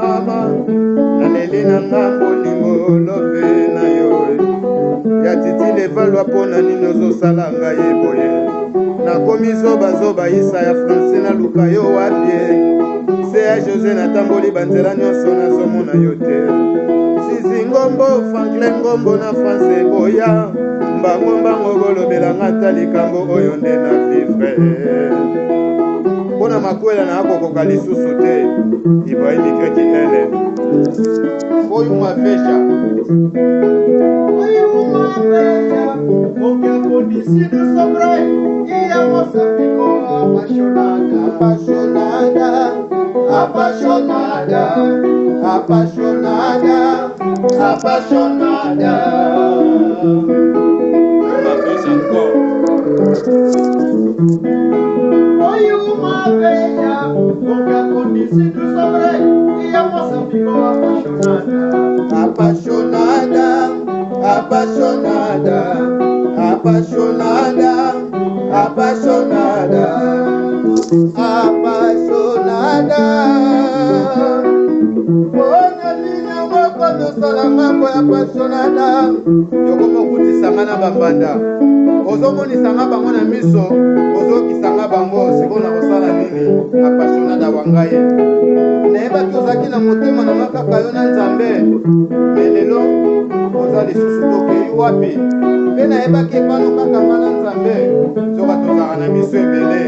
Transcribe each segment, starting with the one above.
mama naleli na ngambo lingo lobe na yo ya titi levalwa pona nini ozosala ngai boye nakomi zoba isa ya francais naluka yo wapie se ya josé natamboli banzela nyonso nazomona yo te zizi ngombo franklin ngombo na france boya mbango bolobelanga ta likambo oyo nde na vivre mpona makwela na akokoka lisusu te ibrahimi krekinele oyuma vesha porque conhecido sobre e a moça ficou apaixonada. Uma vez encore. Foi uma veia, porque conhecido sobre e a moça ficou apaixonada. Bona lina moko nosala mambo ya apaixonada. Yokomo kutisanga na bambanda ozomonisanga bango na miso ozokisanga bango sikona kosala nini apaixonada wangaye nayebaki ozalaki na motema na makaka yo na nzambe melelo oza lisusu tokei wapi mpe nayebaki epano kaka nga na nzambe soka tozalaka na miso ebele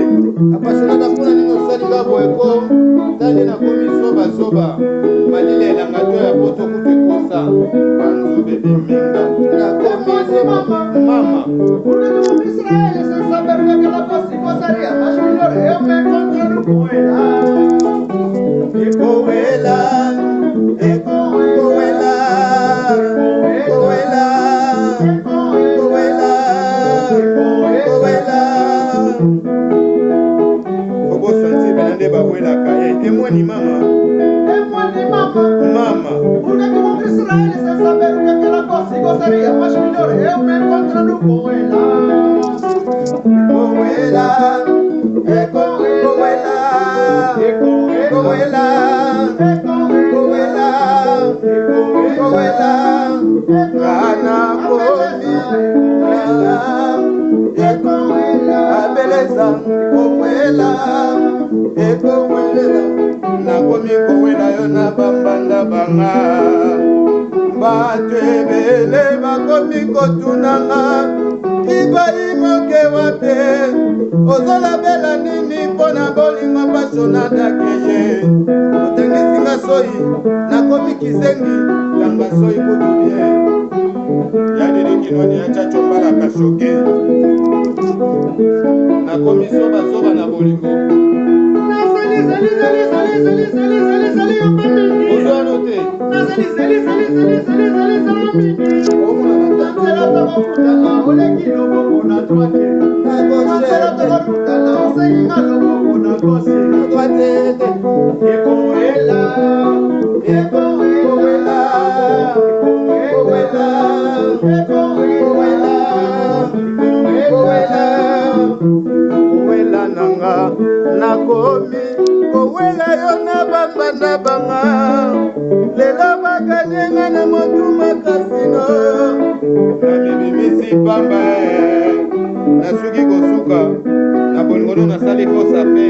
apaixonada mpona nini osalinga boyeko tali nakomi zoba malile elanga to ya poto kutu ekosa banzube biminga mama Israel sem saber o que ela gostaria, mas melhor eu me encontro com ela. Obo santi benande bawelaka emweni mama. Porque como Israel sem saber o que ela gostaria, mas melhor eu me encontro com ela. Nakomi kowela yo na bambanda banga bato ebele bakomi kotunanga ibrahimoke wape ozolabela nini mpona bolingo apaixonada keye otangisinga soyi nakomi kizengi tanga soyi kutu bien yadirikinwani ya chacho mbalaka shoke nakomi zoba na bolingo nakomi kowela yo na bambanda banga lelo bakadenga na motuma kasino nabibimisi pamba nasuki kosuka na bolingono nasali kosa pe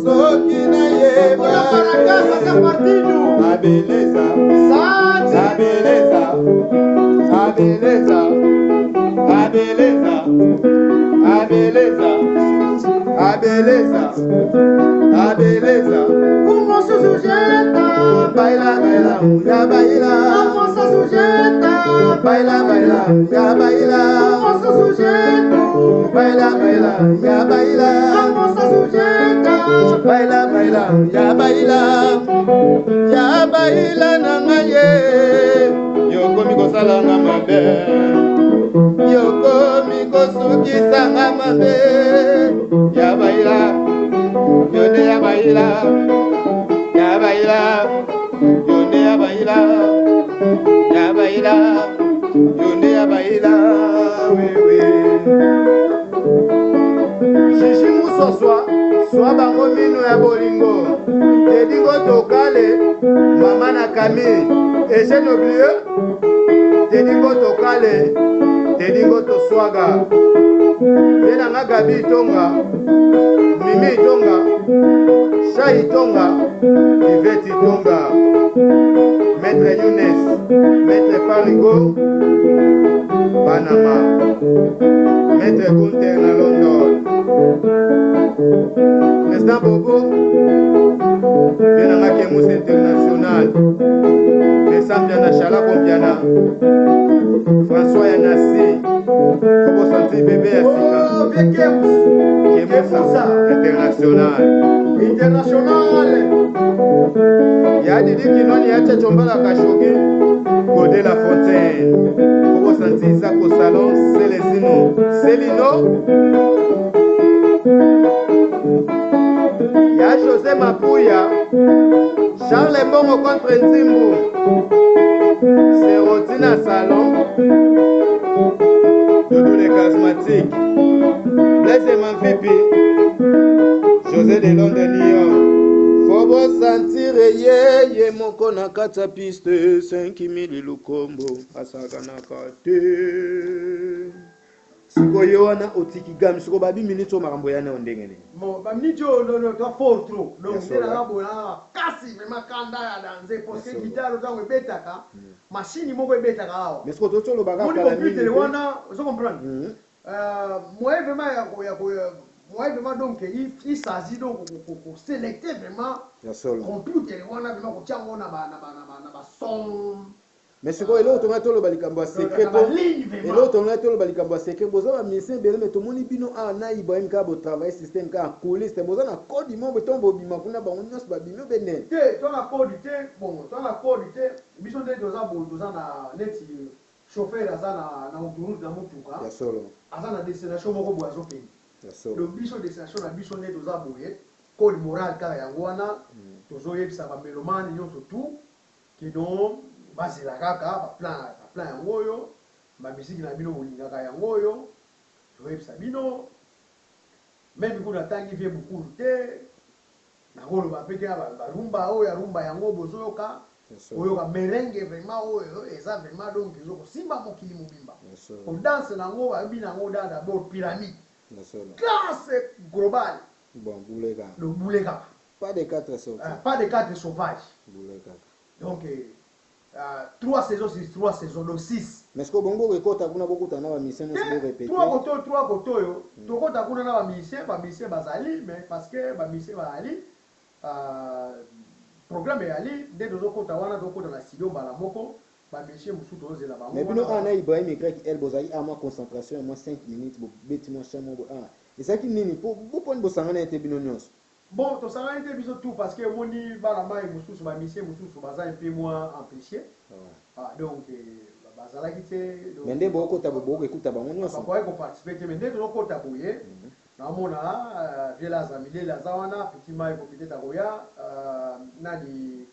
soki na yeba Essa partido. a beleza, Sante. a beleza, a beleza, a beleza, a beleza, a beleza, a beleza. O moço sujeita. Baila, baila, ya A baila. moça sujeita. Baila, baila, ya O baila. moço sujeito. Baila, baila, ya A baila. moça sujeita. Baila, baila, ya baila. Ya baila na ngaye. Yokomi kosala nga mabe. Yokomi kosukisa nga mabe. Ya baila. Yonde ya baila. Ya baila. Yonde ya baila. Ya baila. Yonde ya baila. Wewe. Shishi musoswa. Swa bango mino ya bolingo. Tedingo tokale. Mama na Camille. Et j'ai oublié. Tedingo tokale. Tedingo toswaga. Yena nga Gabi Tonga. Mimi Tonga. Shai Tonga. Yvette Tonga. Maître Younes. Maître Parigo. Panama. Maître Gunther na London. Président Bobo. Yena nga Kemus International. Descendre na Chala Kompiana. François Yanassi. Kobo Santi bébé ya sika. Oh, bien Kemus. Kemusa International. International. Ya Didi Kinoni ya Tchombala Kashogi. Godé La Fontaine. Kobo Santi Zako Salon Célestino. Célino. Ya José Mapuya. Charles Mbongo contre Nzimbu. Sérotina Salon. Doudou les charismatiques. Blaise Mampipi. José de Londres New York. Fobo sentir ye moko na kata piste 5000 lukombo asaka na kate. Sikoyo wana otiki gam siko babi minute o makambo yana ondenge ne. Bon, bah minito no toi fort trop. Donc Yes, c'est right. là bona kasi vraiment kanda ya danser parce que guitare dans betaka, machine moko betaka awa. Mais siko totolo baga Mon kala computer minute. wana, vous comprenez? Moi vraiment moi vraiment donc il s'agit donc pour sélecter vraiment Ya solo. computer wana vraiment ko tiango na ba son. Mais siko elo tonga tolo balikambo secret po. Elo tonga tolo balikambo secret bozo ba mission bele mais tomoni bino a na Ibrahim ka bo travail système ka couliste bozo na code mo betombo bima kuna ba nyos ba bino benen. Te toi la code te bon toi la code te biso nde doza na neti chauffeur aza na autoroute na mutuka. Ya solo. Aza na destination moko boya zo pays. Ya solo. Le biso destination na biso nde doza boye code moral kaka yango wana tozoyebisa ba melomane nyonso tout qui donc bazela kaka ba plan yango oyo ba musique na bino bolingaka yango oyo toyebisa bino même kuna tangi vie beaucoup te na koloba pe te ba rumba oyo ya rumba yango bozoyoka oyoka merengue vraiment oyo eza vraiment donc ezokosimba mokili mobimba odanse nango bayebi nango da d'abord pyramide classe globale bon bouleka le bouleka pas de quatre sauvages pas de quatre sauvages bouleka donc 3 saisons sur 3 saisons donc 6 mais ce que bongo ekota kuna bokuta na ba mission mo se répéter 3 koto yo tokota kuna na ba mission bazali mais parce que ba mission bazali programme yali nde tozokota wana tokota na studio mbala moko ba mission musu tozela bango mais bino ana Ibrahim Y elle bozali à ma concentration à moi 5 minutes bo beti mo chamo bo et ça qui nini po poni bosangana ete bino nyonso bon tosangana ete biso tout parce que moni bana mai mususu ba mission mususu baza un peu moins empêché donc bazalaki te mais nde bokota boko ekuta bango nyonso bakoki koparticipe te mais nde tozokota boye naomona viela aza milele aza wana petit mai ko peut-être akoya nani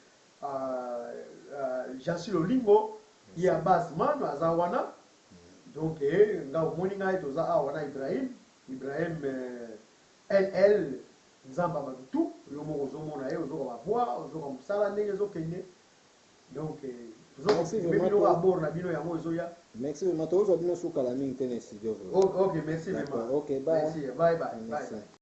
Jansi Lolingo ye basman aza wana donc nga omoni ngai toza awa na Ibrahim LL nzamba badutu yo moko ozomona ye ozoka bavoi ozoka mosala ndenge ezokende donc tozokobino abord na bino yango ezoya merci vraiment tozwa bino sukala mingi te na studio ok merci vraiment ok bye merci bye bye